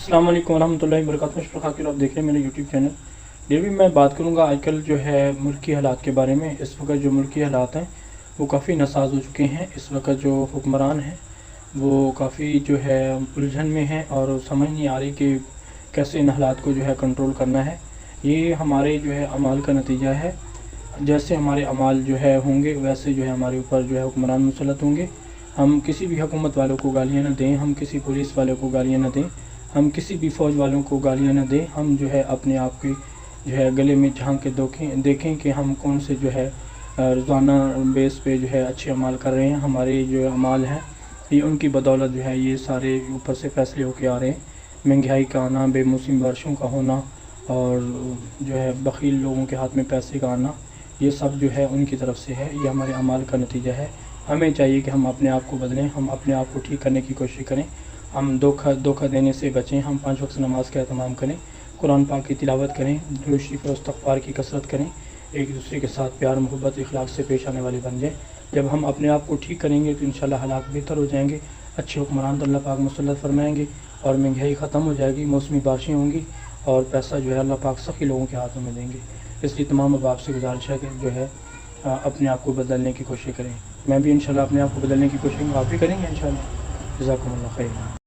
अस्सलाम वालेकुम रहमतुल्लाहि व बरकातहू। शुक्र आप देख रहे हैं मेरे यूट्यूब चैनल। ये भी मैं बात करूंगा आजकल जो है मुल्की हालात के बारे में। इस वक्त जो मुल्की हालात हैं वो काफ़ी नासाज हो चुके हैं। इस वक्त जो हुक्मरान हैं वो काफ़ी जो है उलझन में हैं और समझ नहीं आ रही कि कैसे इन हालात को जो है कंट्रोल करना है। ये हमारे जो है अमाल का नतीजा है। जैसे हमारे अमाल जो है होंगे वैसे जो है हमारे ऊपर जो है हुक्मरान मुसल्लत होंगे। हम किसी भी हुकूमत वालों को गालियाँ न दें, हम किसी पुलिस वालों को गालियाँ न दें, हम किसी भी फ़ौज वालों को गालियाँ न दें। हम जो है अपने आप के जो है गले में झांक के देखें कि हम कौन से जो है रोज़ाना बेस पे जो है अच्छे अमाल कर रहे हैं। हमारे जो अमाल हैं ये उनकी बदौलत जो है ये सारे ऊपर से फैसले होके आ रहे हैं। महंगाई का आना, बेमौसम बारिशों का होना और जो है बख़ील लोगों के हाथ में पैसे का आना, ये सब जो है उनकी तरफ से है। ये हमारे अमाल का नतीजा है। हमें चाहिए कि हम अपने आप को बदलें, हम अपने आप को ठीक करने की कोशिश करें, हम धोखा देने से बचें, हम 5 वक्त नमाज का एहतमाम करें, कुरान पाक की तिलावत करें, दुरूद शरीफ और इस्तिग़फ़ार की कसरत करें, एक दूसरे के साथ प्यार मोहब्बत इखलाक से पेश आने वाले बन जाएँ। जब हम अपने आप को ठीक करेंगे तो इंशाअल्लाह हालात बेहतर हो जाएंगे। अच्छे हुक्मरान तो अल्लाह पाक मुसल्लत फरमाएंगे और महंगाई ख़त्म हो जाएगी, मौसमी बारिशें होंगी और पैसा जो है अल्लाह पाक सभी लोगों के हाथों में देंगे। इसलिए तमाम अब आपसे गुजारिश है कि जो है अपने आप को बदलने की कोशिश करें। मैं भी इंशाल्लाह अपने आप को बदलने की कोशिश आप भी करेंगे इंशाल्लाह। जज़ाकुमुल्लाह खैर।